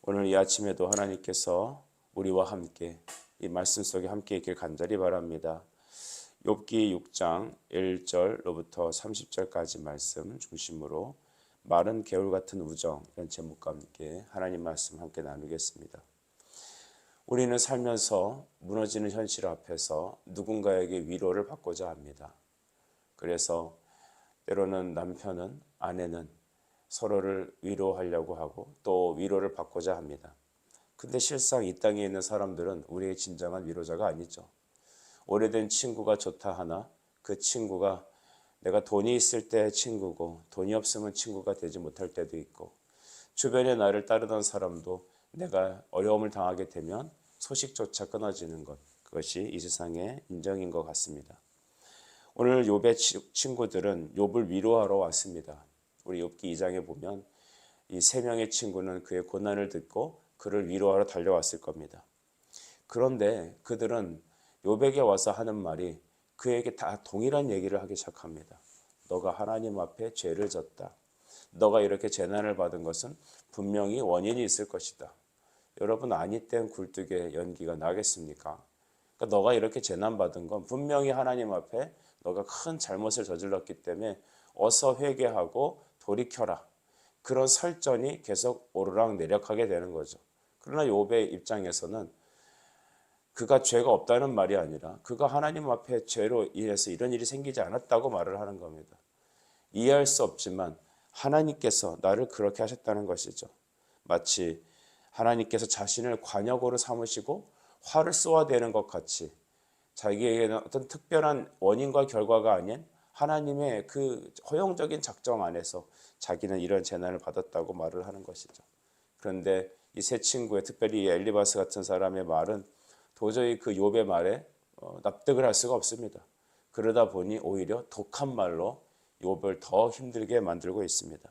오늘 이 아침에도 하나님께서 우리와 함께 이 말씀 속에 함께 있길 간절히 바랍니다. 욥기 6장 1절로부터 30절까지 말씀 중심으로 마른 개울 같은 우정, 이런 제목과 함께 하나님 말씀 함께 나누겠습니다. 우리는 살면서 무너지는 현실 앞에서 누군가에게 위로를 받고자 합니다. 그래서 때로는 남편은, 아내는 서로를 위로하려고 하고 또 위로를 받고자 합니다. 근데 실상 이 땅에 있는 사람들은 우리의 진정한 위로자가 아니죠. 오래된 친구가 좋다 하나 그 친구가 내가 돈이 있을 때 친구고 돈이 없으면 친구가 되지 못할 때도 있고, 주변에 나를 따르던 사람도 내가 어려움을 당하게 되면 소식조차 끊어지는 것, 그것이 이 세상의 인정인 것 같습니다. 오늘 욥의 친구들은 욥을 위로하러 왔습니다. 우리 욥기 2장에 보면 이 세 명의 친구는 그의 고난을 듣고 그를 위로하러 달려왔을 겁니다. 그런데 그들은 욥에게 와서 하는 말이 그에게 다 동일한 얘기를 하기 시작합니다. 너가 하나님 앞에 죄를 졌다. 너가 이렇게 재난을 받은 것은 분명히 원인이 있을 것이다. 여러분, 아니 땐 굴뚝에 연기가 나겠습니까? 그러니까 너가 이렇게 재난받은 건 분명히 하나님 앞에 너가 큰 잘못을 저질렀기 때문에 어서 회개하고 돌이켜라. 그런 설전이 계속 오르락내락하게 되는 거죠. 그러나 욥의 입장에서는 그가 죄가 없다는 말이 아니라 그가 하나님 앞에 죄로 인해서 이런 일이 생기지 않았다고 말을 하는 겁니다. 이해할 수 없지만 하나님께서 나를 그렇게 하셨다는 것이죠. 마치 하나님께서 자신을 관역으로 삼으시고 화를 쏘아대는 것 같이 자기에게는 어떤 특별한 원인과 결과가 아닌 하나님의 그 허용적인 작정 안에서 자기는 이런 재난을 받았다고 말을 하는 것이죠. 그런데 이 세 친구의, 특별히 엘리바스 같은 사람의 말은 도저히 그 욥의 말에 납득을 할 수가 없습니다. 그러다 보니 오히려 독한 말로 욥을 더 힘들게 만들고 있습니다.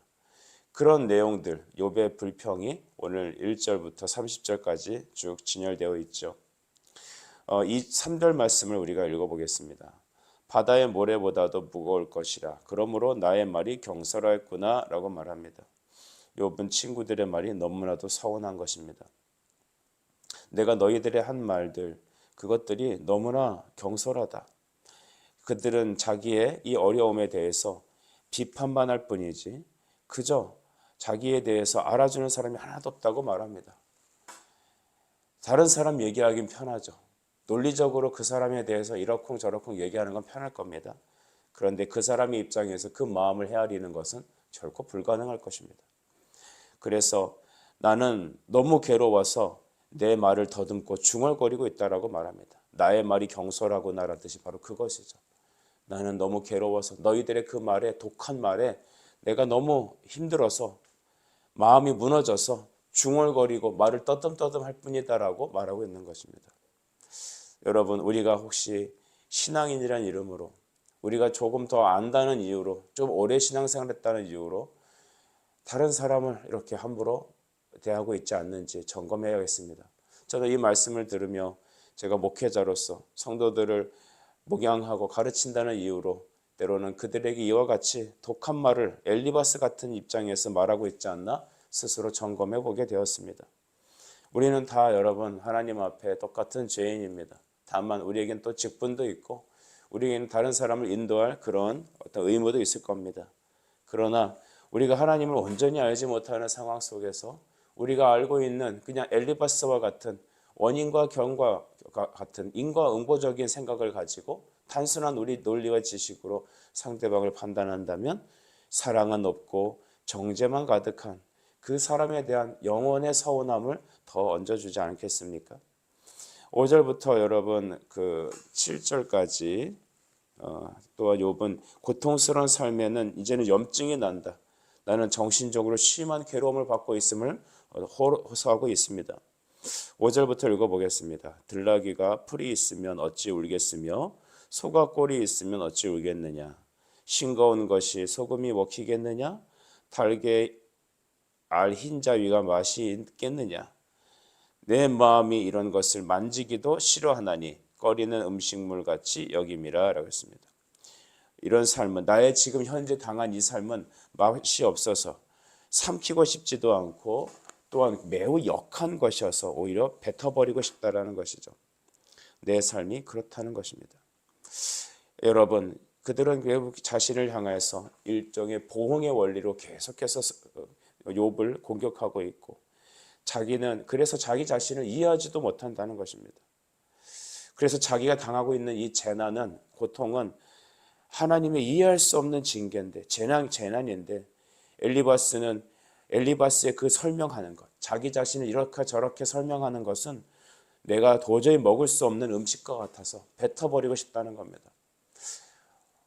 그런 내용들, 욥의 불평이 오늘 1절부터 30절까지 쭉 진열되어 있죠. 이 3절 말씀을 우리가 읽어보겠습니다. 바다의 모래보다도 무거울 것이라. 그러므로 나의 말이 경솔하였구나 라고 말합니다. 욥은 친구들의 말이 너무나도 서운한 것입니다. 내가 너희들의 한 말들, 그것들이 너무나 경솔하다. 그들은 자기의 이 어려움에 대해서 비판만 할 뿐이지 그저 자기에 대해서 알아주는 사람이 하나도 없다고 말합니다. 다른 사람 얘기하긴 편하죠. 논리적으로 그 사람에 대해서 이러쿵저러쿵 얘기하는 건 편할 겁니다. 그런데 그 사람의 입장에서 그 마음을 헤아리는 것은 결코 불가능할 것입니다. 그래서 나는 너무 괴로워서 내 말을 더듬고 중얼거리고 있다라고 말합니다. 나의 말이 경솔하구나라는 뜻이 바로 그것이죠. 나는 너무 괴로워서 너희들의 그 말에, 독한 말에 내가 너무 힘들어서 마음이 무너져서 중얼거리고 말을 떠듬떠듬 할 뿐이다라고 말하고 있는 것입니다. 여러분, 우리가 혹시 신앙인이라는 이름으로, 우리가 조금 더 안다는 이유로, 좀 오래 신앙생활을 했다는 이유로 다른 사람을 이렇게 함부로 대하고 있지 않는지 점검해야겠습니다. 저는 이 말씀을 들으며 제가 목회자로서 성도들을 목양하고 가르친다는 이유로 때로는 그들에게 이와 같이 독한 말을 엘리바스 같은 입장에서 말하고 있지 않나 스스로 점검해 보게 되었습니다. 우리는 다 여러분 하나님 앞에 똑같은 죄인입니다. 다만 우리에겐 또 직분도 있고 우리에게는 다른 사람을 인도할 그런 어떤 의무도 있을 겁니다. 그러나 우리가 하나님을 온전히 알지 못하는 상황 속에서 우리가 알고 있는 그냥 엘리바스와 같은 원인과 결과 같은 인과응보적인 생각을 가지고 단순한 우리 논리와 지식으로 상대방을 판단한다면 사랑은 없고 정죄만 가득한 그 사람에 대한 영혼의 서운함을 더 얹어주지 않겠습니까? 5절부터 여러분 그 7절까지 또한 욥은 고통스러운 삶에는 이제는 염증이 난다. 나는 정신적으로 심한 괴로움을 받고 있음을 호소하고 있습니다. 5절부터 읽어보겠습니다. 들나귀가 풀이 있으면 어찌 울겠으며 소가 꼴이 있으면 어찌 울겠느냐. 싱거운 것이 소금이 먹히겠느냐. 달게 알 흰자위가 맛이 있겠느냐. 내 마음이 이런 것을 만지기도 싫어하나니 꺼리는 음식물같이 여김이라 라고 했습니다. 이런 삶은, 나의 지금 현재 당한 이 삶은 맛이 없어서 삼키고 싶지도 않고 또한 매우 역한 것이어서 오히려 뱉어버리고 싶다라는 것이죠. 내 삶이 그렇다는 것입니다. 여러분, 그들은 결국 자신을 향해서 일종의 보응의 원리로 계속해서 욥을 공격하고 있고, 자기는 그래서 자기 자신을 이해하지도 못한다는 것입니다. 그래서 자기가 당하고 있는 이 재난은, 고통은 하나님의 이해할 수 없는 징계인데, 재난인데, 엘리바스의 그 설명하는 것, 자기 자신을 이렇게 저렇게 설명하는 것은 내가 도저히 먹을 수 없는 음식과 같아서 뱉어버리고 싶다는 겁니다.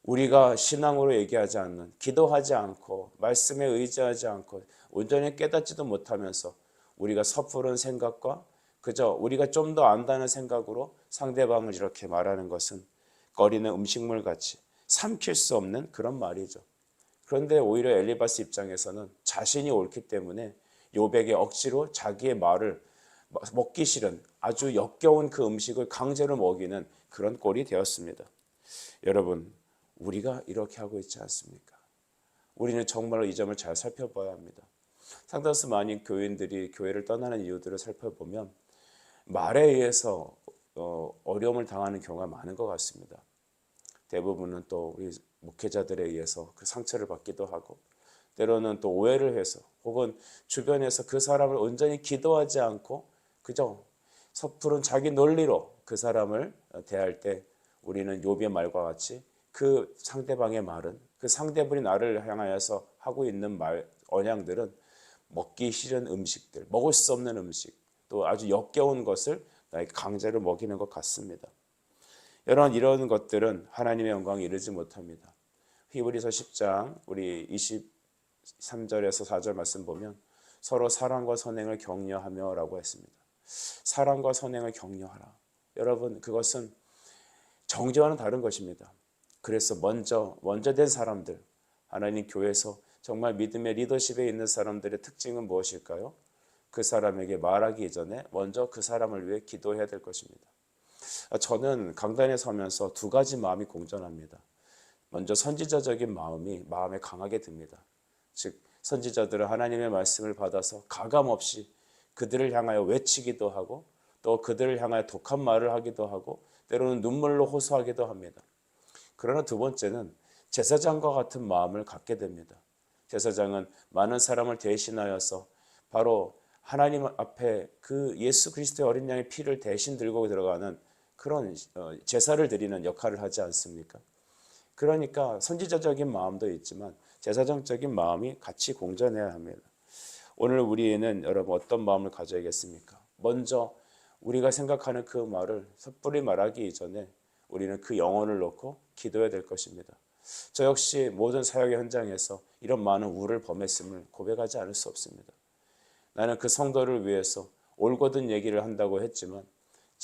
우리가 신앙으로 얘기하지 않는, 기도하지 않고 말씀에 의지하지 않고 온전히 깨닫지도 못하면서 우리가 섣부른 생각과 그저 우리가 좀 더 안다는 생각으로 상대방을 이렇게 말하는 것은 꺼리는 음식물 같이 삼킬 수 없는 그런 말이죠. 그런데 오히려 엘리바스 입장에서는 자신이 옳기 때문에 욥에게 억지로 자기의 말을 먹기 싫은 아주 역겨운 그 음식을 강제로 먹이는 그런 꼴이 되었습니다. 여러분, 우리가 이렇게 하고 있지 않습니까? 우리는 정말로 이 점을 잘 살펴봐야 합니다. 상당수 많은 교인들이 교회를 떠나는 이유들을 살펴보면 말에 의해서 어려움을 당하는 경우가 많은 것 같습니다. 대부분은 또 우리 목회자들에 의해서 그 상처를 받기도 하고, 때로는 또 오해를 해서 혹은 주변에서 그 사람을 온전히 기도하지 않고 그저 섣부른 자기 논리로 그 사람을 대할 때 우리는 욥의 말과 같이 그 상대방의 말은, 그 상대분이 나를 향하여서 하고 있는 언양들은 먹기 싫은 음식들, 먹을 수 없는 음식, 또 아주 역겨운 것을 나에게 강제로 먹이는 것 같습니다. 여러분, 이런 것들은 하나님의 영광에 이르지 못합니다. 히브리서 10장 우리 23절에서 4절 말씀 보면 서로 사랑과 선행을 격려하며 라고 했습니다. 사랑과 선행을 격려하라. 여러분, 그것은 정죄와는 다른 것입니다. 그래서 먼저 된 사람들, 하나님 교회에서 정말 믿음의 리더십에 있는 사람들의 특징은 무엇일까요? 그 사람에게 말하기 이전에 먼저 그 사람을 위해 기도해야 될 것입니다. 저는 강단에 서면서 두 가지 마음이 공존합니다. 먼저 선지자적인 마음에 강하게 듭니다. 즉, 선지자들은 하나님의 말씀을 받아서 가감없이 그들을 향하여 외치기도 하고, 또 그들을 향하여 독한 말을 하기도 하고, 때로는 눈물로 호소하기도 합니다. 그러나 두 번째는 제사장과 같은 마음을 갖게 됩니다. 제사장은 많은 사람을 대신하여서 바로 하나님 앞에 그 예수 그리스도의 어린 양의 피를 대신 들고 들어가는 그런 제사를 드리는 역할을 하지 않습니까? 그러니까 선지자적인 마음도 있지만 제사장적인 마음이 같이 공존해야 합니다. 오늘 우리는 여러분 어떤 마음을 가져야겠습니까? 먼저 우리가 생각하는 그 말을 섣불리 말하기 이전에 우리는 그 영혼을 놓고 기도해야 될 것입니다. 저 역시 모든 사역의 현장에서 이런 많은 우를 범했음을 고백하지 않을 수 없습니다. 나는 그 성도를 위해서 올곧은 얘기를 한다고 했지만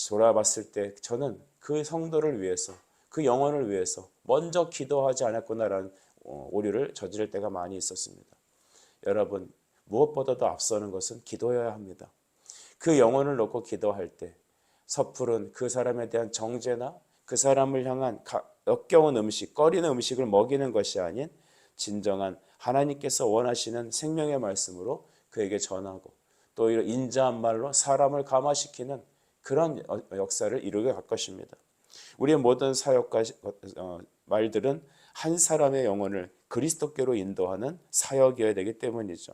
돌아봤을 때 저는 그 성도를 위해서, 그 영혼을 위해서 먼저 기도하지 않았구나라는 오류를 저지를 때가 많이 있었습니다. 여러분, 무엇보다도 앞서는 것은 기도해야 합니다. 그 영혼을 놓고 기도할 때 섣부른 그 사람에 대한 정죄나 그 사람을 향한 역겨운 음식, 꺼리는 음식을 먹이는 것이 아닌 진정한 하나님께서 원하시는 생명의 말씀으로 그에게 전하고, 또 이런 인자한 말로 사람을 감화시키는 그런 역사를 이루게 갈 것입니다. 우리의 모든 사역과 말들은 한 사람의 영혼을 그리스도께로 인도하는 사역이어야 되기 때문이죠.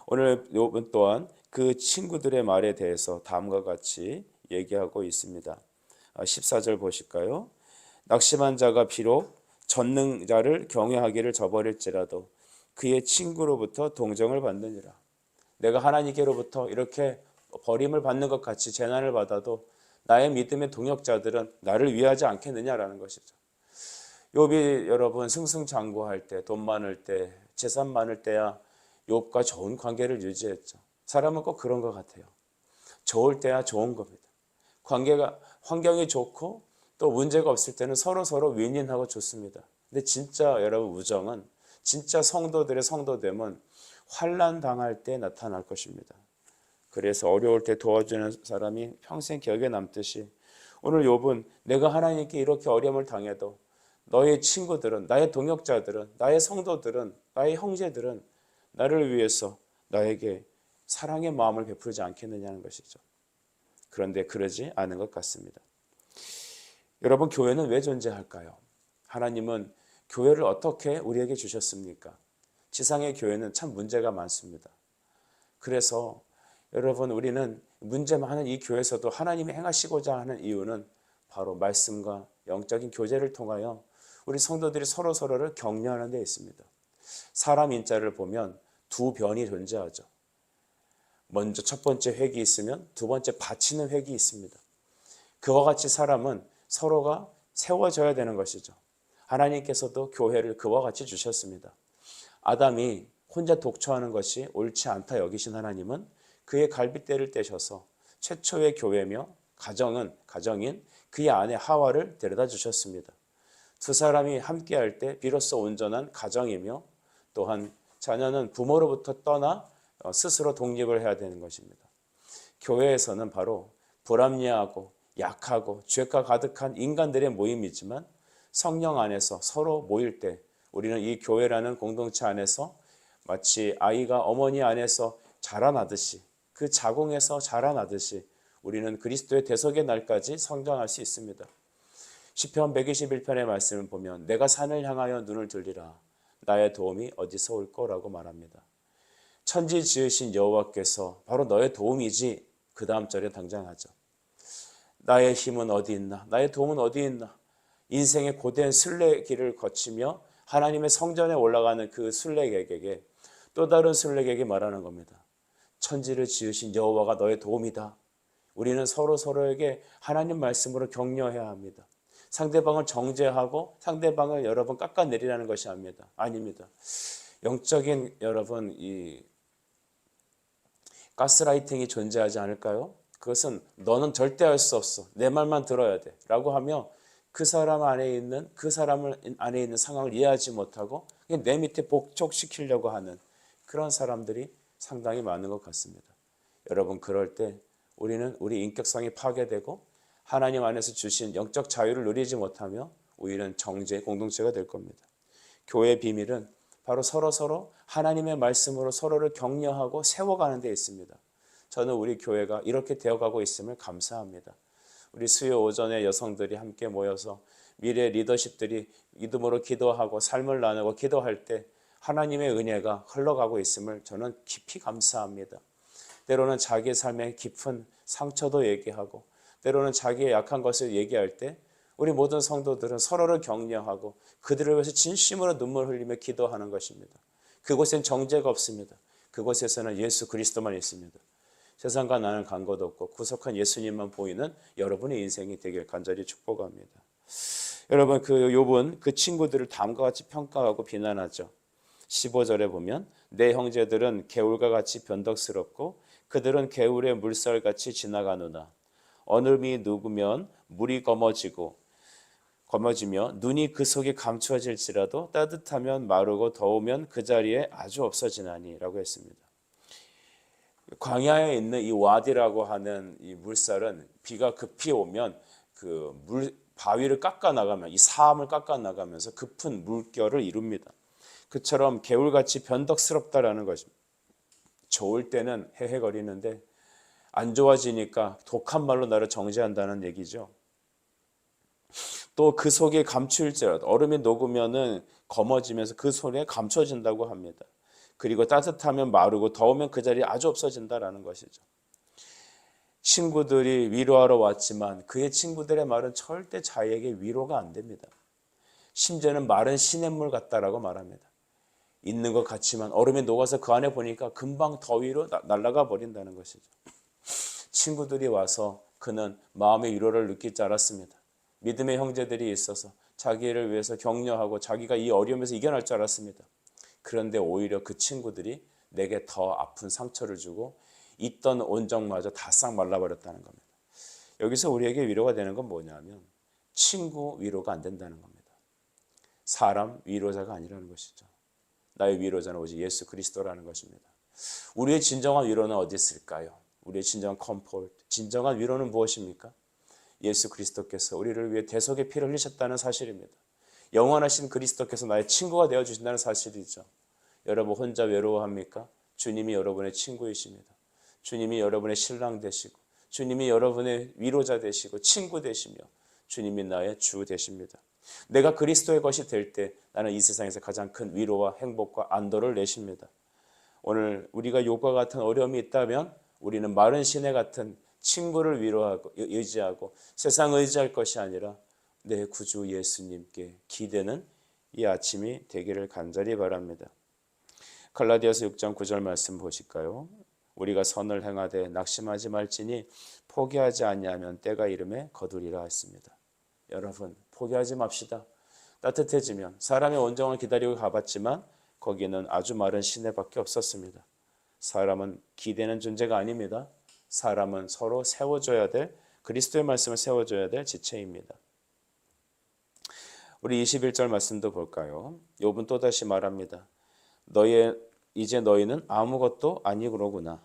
오늘 욥은 또한 그 친구들의 말에 대해서 다음과 같이 얘기하고 있습니다. 14절 보실까요? 낙심한 자가 비록 전능자를 경외하기를 저버릴지라도 그의 친구로부터 동정을 받느니라. 내가 하나님께로부터 이렇게 버림을 받는 것 같이 재난을 받아도 나의 믿음의 동역자들은 나를 위하지 않겠느냐라는 것이죠. 욥이 여러분 승승장구할 때, 돈 많을 때, 재산 많을 때야 욥과 좋은 관계를 유지했죠. 사람은 꼭 그런 것 같아요. 좋을 때야 좋은 겁니다. 환경이 좋고 또 문제가 없을 때는 서로 윈윈하고 좋습니다. 근데 진짜 여러분 우정은, 진짜 성도들의 성도됨은 환난 당할 때 나타날 것입니다. 그래서 어려울 때 도와주는 사람이 평생 기억에 남듯이 오늘 욥은 내가 하나님께 이렇게 어려움을 당해도 너의 친구들은, 나의 동역자들은, 나의 성도들은, 나의 형제들은 나를 위해서 나에게 사랑의 마음을 베풀지 않겠느냐는 것이죠. 그런데 그러지 않은 것 같습니다. 여러분, 교회는 왜 존재할까요? 하나님은 교회를 어떻게 우리에게 주셨습니까? 지상의 교회는 참 문제가 많습니다. 그래서 여러분, 우리는 문제 많은 이 교회에서도 하나님이 행하시고자 하는 이유는 바로 말씀과 영적인 교제를 통하여 우리 성도들이 서로서로를 격려하는 데 있습니다. 사람 인자를 보면 두 변이 존재하죠. 먼저 첫 번째 획이 있으면 두 번째 받치는 획이 있습니다. 그와 같이 사람은 서로가 세워져야 되는 것이죠. 하나님께서도 교회를 그와 같이 주셨습니다. 아담이 혼자 독처하는 것이 옳지 않다 여기신 하나님은 그의 갈빗대를 떼셔서 최초의 교회며 가정인 그의 아내 하와를 데려다 주셨습니다. 두 사람이 함께할 때 비로소 온전한 가정이며 또한 자녀는 부모로부터 떠나 스스로 독립을 해야 되는 것입니다. 교회에서는 바로 불합리하고 약하고 죄가 가득한 인간들의 모임이지만 성령 안에서 서로 모일 때 우리는 이 교회라는 공동체 안에서 마치 아이가 어머니 안에서 자라나듯이 그 자궁에서 자라나듯이 우리는 그리스도의 대속의 날까지 성장할 수 있습니다. 시편 121편의 말씀을 보면 내가 산을 향하여 눈을 들리라 나의 도움이 어디서 올 거라고 말합니다. 천지 지으신 여호와께서 바로 너의 도움이지 그 다음 절에 등장하죠. 나의 힘은 어디 있나? 나의 도움은 어디 있나? 인생의 고된 순례길을 거치며 하나님의 성전에 올라가는 그 순례객에게 또 다른 순례객이 말하는 겁니다. 천지를 지으신 여호와가 너의 도움이다. 우리는 서로에게 하나님 말씀으로 격려해야 합니다. 상대방을 정죄하고 상대방을 여러분 깎아내리라는 것이 아닙니다. 영적인 여러분 이 가스라이팅이 존재하지 않을까요? 그것은 너는 절대 할 수 없어. 내 말만 들어야 돼. 라고 하며 그 사람 안에 있는 상황을 이해하지 못하고 내 밑에 복종시키려고 하는 그런 사람들이 상당히 많은 것 같습니다. 여러분, 그럴 때 우리는 우리 인격성이 파괴되고 하나님 안에서 주신 영적 자유를 누리지 못하며 오히려 정죄의 공동체가 될 겁니다. 교회의 비밀은 바로 서로 하나님의 말씀으로 서로를 격려하고 세워가는 데 있습니다. 저는 우리 교회가 이렇게 되어가고 있음을 감사합니다. 우리 수요 오전에 여성들이 함께 모여서 미래 리더십들이 믿음으로 기도하고 삶을 나누고 기도할 때 하나님의 은혜가 흘러가고 있음을 저는 깊이 감사합니다. 때로는 자기의 삶의 깊은 상처도 얘기하고 때로는 자기의 약한 것을 얘기할 때 우리 모든 성도들은 서로를 격려하고 그들을 위해서 진심으로 눈물 흘리며 기도하는 것입니다. 그곳엔 정죄가 없습니다. 그곳에서는 예수 그리스도만 있습니다. 세상과 나는 간 것 없고 구속한 예수님만 보이는 여러분의 인생이 되길 간절히 축복합니다. 여러분, 그 욥은 그 친구들을 다음과 같이 평가하고 비난하죠. 15절에 보면 내 형제들은 개울과 같이 변덕스럽고 그들은 개울의 물살같이 지나가노라. 얼음이 녹으면 물이 검어지며 눈이 그 속에 감추어질지라도 따뜻하면 마르고 더우면 그 자리에 아주 없어지나니 라고 했습니다. 광야에 있는 이 와디라고 하는 이 물살은 비가 급히 오면 그 바위를 깎아나가면 이 사암을 깎아나가면서 깊은 물결을 이룹니다. 그처럼 개울같이 변덕스럽다라는 것입니다. 좋을 때는 헤헤거리는데 안 좋아지니까 독한 말로 나를 정죄한다는 얘기죠. 또 그 속에 감출지라도 얼음이 녹으면은 검어지면서 그 속에 감춰진다고 합니다. 그리고 따뜻하면 마르고 더우면 그 자리에 아주 없어진다라는 것이죠. 친구들이 위로하러 왔지만 그의 친구들의 말은 절대 자기에게 위로가 안 됩니다. 심지어는 마른 시냇물 같다라고 말합니다. 있는 것 같지만 얼음이 녹아서 그 안에 보니까 금방 더위로 날아가 버린다는 것이죠. 친구들이 와서 그는 마음의 위로를 느낄 줄 알았습니다. 믿음의 형제들이 있어서 자기를 위해서 격려하고 자기가 이 어려움에서 이겨낼 줄 알았습니다. 그런데 오히려 그 친구들이 내게 더 아픈 상처를 주고 있던 온정마저 다 싹 말라버렸다는 겁니다. 여기서 우리에게 위로가 되는 건 뭐냐면 친구 위로가 안 된다는 겁니다. 사람 위로자가 아니라는 것이죠. 나의 위로자는 오직 예수 그리스도라는 것입니다. 우리의 진정한 위로는 어디 있을까요? 우리의 진정한 컴포트, 진정한 위로는 무엇입니까? 예수 그리스도께서 우리를 위해 대속의 피를 흘리셨다는 사실입니다. 영원하신 그리스도께서 나의 친구가 되어주신다는 사실이죠. 여러분 혼자 외로워합니까? 주님이 여러분의 친구이십니다. 주님이 여러분의 신랑 되시고 주님이 여러분의 위로자 되시고 친구 되시며 주님이 나의 주 되십니다. 내가 그리스도의 것이 될 때 나는 이 세상에서 가장 큰 위로와 행복과 안도를 내십니다. 오늘 우리가 욕과 같은 어려움이 있다면 우리는 마른 시내 같은 친구를 위로하고 의지하고 세상 의지할 것이 아니라 내 구주 예수님께 기대는 이 아침이 되기를 간절히 바랍니다. 갈라디아서 6장 9절 말씀 보실까요? 우리가 선을 행하되 낙심하지 말지니 포기하지 아니하면 때가 이름에 거두리라 했습니다. 여러분 포기하지 맙시다. 따뜻해지면 사람의 온정을 기다리고 가봤지만 거기는 아주 마른 시내밖에 없었습니다. 사람은 기대는 존재가 아닙니다. 사람은 서로 세워줘야 될 그리스도의 말씀을 세워줘야 될 지체입니다. 우리 21절 말씀도 볼까요? 욥은 또다시 말합니다. 이제 너희는 아무것도 아니로구나.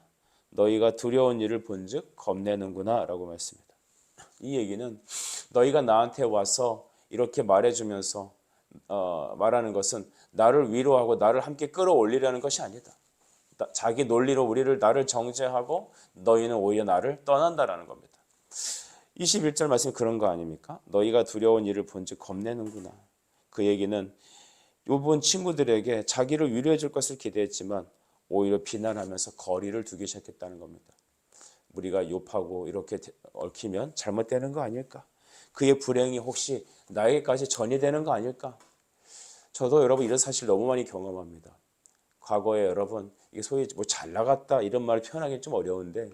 너희가 두려운 일을 본즉 겁내는구나 라고 말씀합니다. 이 얘기는 너희가 나한테 와서 이렇게 말해주면서 말하는 것은 나를 위로하고 나를 함께 끌어올리려는 것이 아니다. 자기 논리로 나를 정죄하고 너희는 오히려 나를 떠난다라는 겁니다. 21절 말씀이 그런 거 아닙니까? 너희가 두려운 일을 본즉 겁내는구나. 그 얘기는 욥은 친구들에게 자기를 위로해 줄 것을 기대했지만 오히려 비난하면서 거리를 두기 시작했다는 겁니다. 우리가 욥하고 이렇게 얽히면 잘못되는 거 아닐까? 그의 불행이 혹시 나에게까지 전이되는 거 아닐까? 저도 여러분 이런 사실 너무 많이 경험합니다. 과거에 여러분 이게 소위 뭐 잘 나갔다 이런 말을 표현하기 좀 어려운데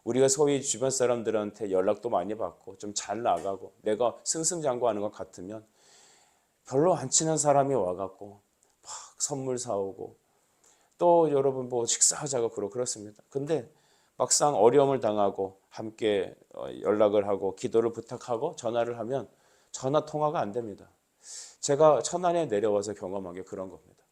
우리가 소위 주변 사람들한테 연락도 많이 받고 좀 잘 나가고 내가 승승장구하는 것 같으면 별로 안 친한 사람이 와갖고 막 선물 사오고 또 여러분 뭐 식사하자고 그렇습니다. 근데 막상 어려움을 당하고 함께 연락을 하고 기도를 부탁하고 전화를 하면 전화 통화가 안 됩니다. 제가 천안에 내려와서 경험한 게 그런 겁니다.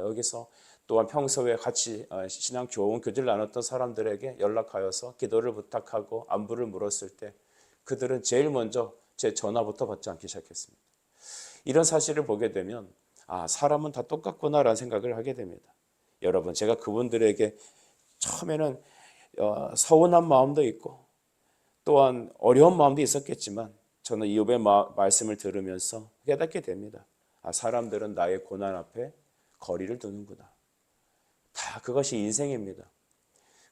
여기서 또한 평소에 같이 신앙 좋은 교제를 나눴던 사람들에게 연락하여서 기도를 부탁하고 안부를 물었을 때 그들은 제일 먼저 제 전화부터 받지 않기 시작했습니다. 이런 사실을 보게 되면 사람은 다 똑같구나라는 생각을 하게 됩니다. 여러분 제가 그분들에게 처음에는 서운한 마음도 있고 또한 어려운 마음도 있었겠지만 저는 이욥의 말씀을 들으면서 깨닫게 됩니다. 사람들은 나의 고난 앞에 거리를 두는구나. 다 그것이 인생입니다.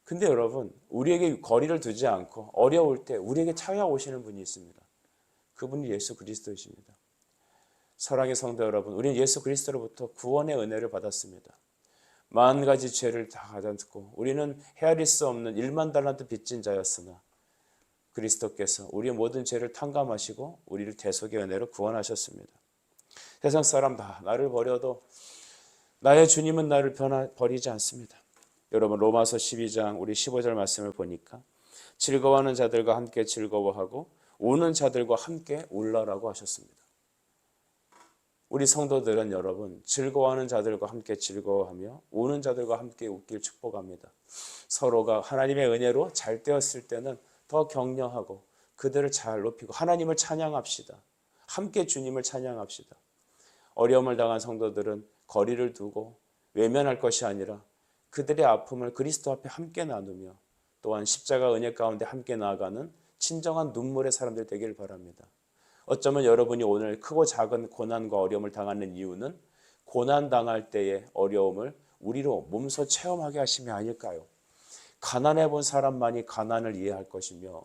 근데 여러분 우리에게 거리를 두지 않고 어려울 때 우리에게 찾아오시는 분이 있습니다. 그분이 예수 그리스도이십니다. 사랑의 성도 여러분, 우리는 예수 그리스도로부터 구원의 은혜를 받았습니다. 만 가지 죄를 다 가졌고 우리는 헤아릴 수 없는 1만 달란트 빚진 자였으나 그리스도께서 우리의 모든 죄를 탕감하시고 우리를 대속의 은혜로 구원하셨습니다. 세상 사람 다 나를 버려도 나의 주님은 나를 버리지 않습니다. 여러분 로마서 12장 우리 15절 말씀을 보니까 즐거워하는 자들과 함께 즐거워하고 우는 자들과 함께 울라라고 하셨습니다. 우리 성도들은 여러분 즐거워하는 자들과 함께 즐거워하며 우는 자들과 함께 웃길 축복합니다. 서로가 하나님의 은혜로 잘 되었을 때는 더 격려하고 그들을 잘 높이고 하나님을 찬양합시다. 함께 주님을 찬양합시다. 어려움을 당한 성도들은 거리를 두고 외면할 것이 아니라 그들의 아픔을 그리스도 앞에 함께 나누며 또한 십자가 은혜 가운데 함께 나아가는 진정한 눈물의 사람들 되기를 바랍니다. 어쩌면 여러분이 오늘 크고 작은 고난과 어려움을 당하는 이유는 고난당할 때의 어려움을 우리로 몸소 체험하게 하심이 아닐까요? 가난해 본 사람만이 가난을 이해할 것이며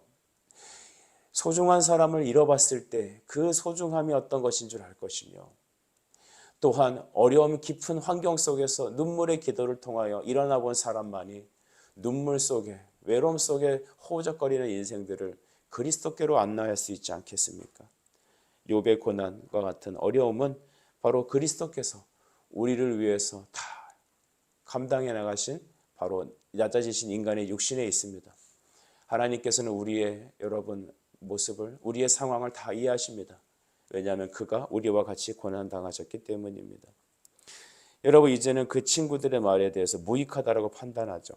소중한 사람을 잃어봤을 때 그 소중함이 어떤 것인 줄 알 것이며 또한 어려움 깊은 환경 속에서 눈물의 기도를 통하여 일어나 본 사람만이 눈물 속에 외로움 속에 호적거리는 인생들을 그리스도께로 안내할 수 있지 않겠습니까? 욥의 고난과 같은 어려움은 바로 그리스도께서 우리를 위해서 다 감당해 나가신 바로 낮아지신 인간의 육신에 있습니다. 하나님께서는 우리의 여러분 모습을 우리의 상황을 다 이해하십니다. 왜냐하면 그가 우리와 같이 고난당하셨기 때문입니다. 여러분 이제는 그 친구들의 말에 대해서 무익하다라고 판단하죠.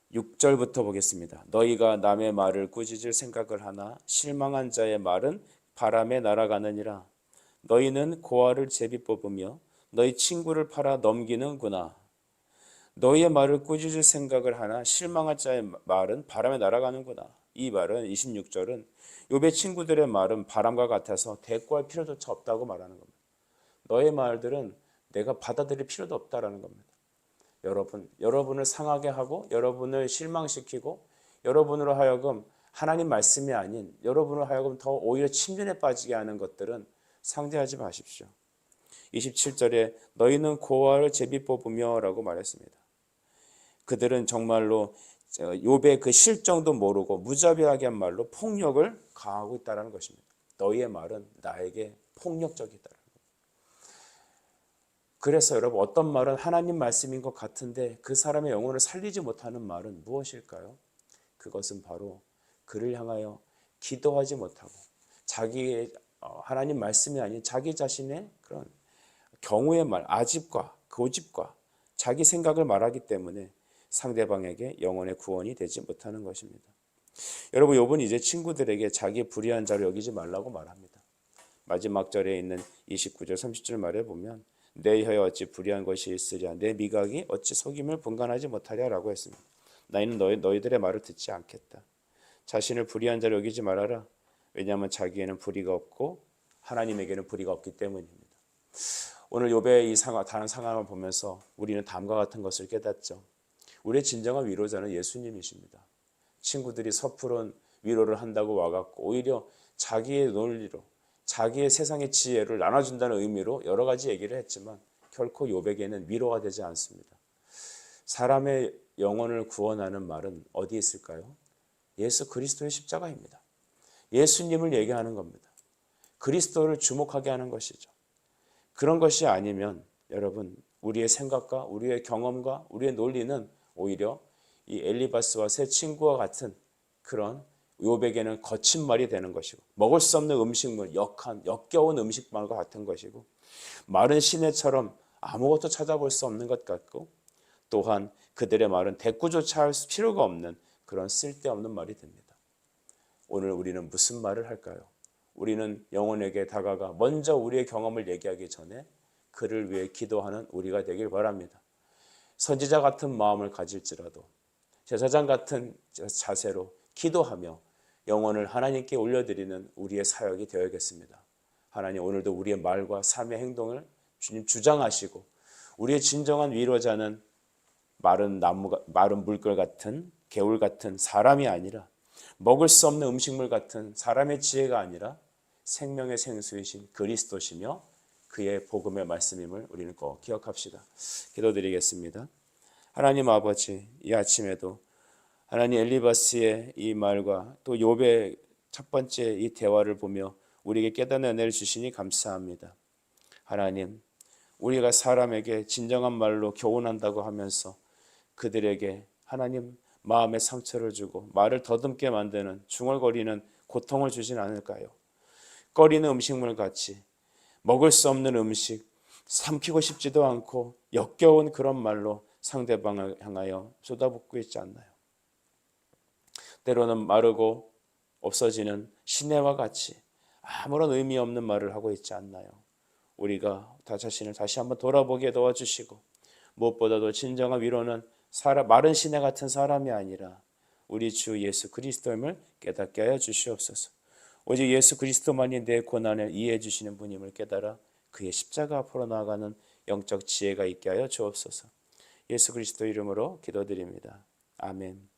26절부터 보겠습니다. 너희가 남의 말을 꾸짖을 생각을 하나 실망한 자의 말은 바람에 날아가느니라. 너희는 고아를 제비 뽑으며 너희 친구를 팔아 넘기는구나. 너희의 말을 꾸짖을 생각을 하나 실망한 자의 말은 바람에 날아가는구나. 이 말은 26절은 욥의 친구들의 말은 바람과 같아서 대꾸할 필요조차 없다고 말하는 겁니다. 너의 말들은 내가 받아들일 필요도 없다라는 겁니다. 여러분을 상하게 하고 여러분을 실망시키고 여러분으로 하여금 하나님 말씀이 아닌 여러분을 하여금 더 오히려 침륜에 빠지게 하는 것들은 상대하지 마십시오. 27절에 너희는 고아를 제비 뽑으며 라고 말했습니다. 그들은 정말로 욥의 그 실정도 모르고 무자비하게 한 말로 폭력을 가하고 있다는 것입니다. 너희의 말은 나에게 폭력적이다. 그래서 여러분 어떤 말은 하나님 말씀인 것 같은데 그 사람의 영혼을 살리지 못하는 말은 무엇일까요? 그것은 바로 그를 향하여 기도하지 못하고 자기의 하나님 말씀이 아닌 자기 자신의 그런 경우의 말, 아집과 고집과 자기 생각을 말하기 때문에 상대방에게 영혼의 구원이 되지 못하는 것입니다. 여러분 욥은 이제 친구들에게 자기 불의한 자를 여기지 말라고 말합니다. 마지막 절에 있는 29절 30절 말에 보면 내 혀에 어찌 불의한 것이 있으랴 내 미각이 어찌 속임을 분간하지 못하랴 라고 했습니다. 나는 너희들의 말을 듣지 않겠다. 자신을 불의한 자로 여기지 말아라. 왜냐하면 자기에는 불의가 없고 하나님에게는 불의가 없기 때문입니다. 오늘 욥의 이 다른 상황을 보면서 우리는 다음과 같은 것을 깨닫죠. 우리의 진정한 위로자는 예수님이십니다. 친구들이 섣부른 위로를 한다고 와갖고 오히려 자기의 논리로 자기의 세상의 지혜를 나눠준다는 의미로 여러 가지 얘기를 했지만 결코 욥에게는 위로가 되지 않습니다. 사람의 영혼을 구원하는 말은 어디 있을까요? 예수 그리스도의 십자가입니다. 예수님을 얘기하는 겁니다. 그리스도를 주목하게 하는 것이죠. 그런 것이 아니면 여러분 우리의 생각과 우리의 경험과 우리의 논리는 오히려 이 엘리바스와 세 친구와 같은 그런 욥에게는 거친 말이 되는 것이고 먹을 수 없는 음식물, 역겨운 음식물과 같은 것이고 마른 시내처럼 아무것도 찾아볼 수 없는 것 같고 또한 그들의 말은 대꾸조차 할 필요가 없는 그런 쓸데없는 말이 됩니다. 오늘 우리는 무슨 말을 할까요? 우리는 영혼에게 다가가 먼저 우리의 경험을 얘기하기 전에 그를 위해 기도하는 우리가 되길 바랍니다. 선지자 같은 마음을 가질지라도 제사장 같은 자세로 기도하며 영혼을 하나님께 올려드리는 우리의 사역이 되어야겠습니다. 하나님 오늘도 우리의 말과 삶의 행동을 주님 주장하시고 우리의 진정한 위로자는 마른 물결 같은 개울 같은 사람이 아니라 먹을 수 없는 음식물 같은 사람의 지혜가 아니라 생명의 생수이신 그리스도시며 그의 복음의 말씀임을 우리는 꼭 기억합시다. 기도드리겠습니다. 하나님 아버지 이 아침에도 하나님 엘리바스의 이 말과 또 욥의 첫 번째 이 대화를 보며 우리에게 깨닫는 은혜를 주시니 감사합니다. 하나님 우리가 사람에게 진정한 말로 교훈한다고 하면서 그들에게 하나님 마음에 상처를 주고 말을 더듬게 만드는 중얼거리는 고통을 주진 않을까요? 꺼리는 음식물 같이 먹을 수 없는 음식 삼키고 싶지도 않고 역겨운 그런 말로 상대방을 향하여 쏟아붓고 있지 않나요? 때로는 마르고 없어지는 시내와 같이 아무런 의미 없는 말을 하고 있지 않나요? 우리가 자신을 다시 한번 돌아보게 도와주시고 무엇보다도 진정한 위로는 마른 시내 같은 사람이 아니라 우리 주 예수 그리스도임을 깨닫게 하여 주시옵소서. 오직 예수 그리스도만이 내 고난을 이해해 주시는 분임을 깨달아 그의 십자가 앞으로 나아가는 영적 지혜가 있게 하여 주옵소서. 예수 그리스도 이름으로 기도드립니다. 아멘.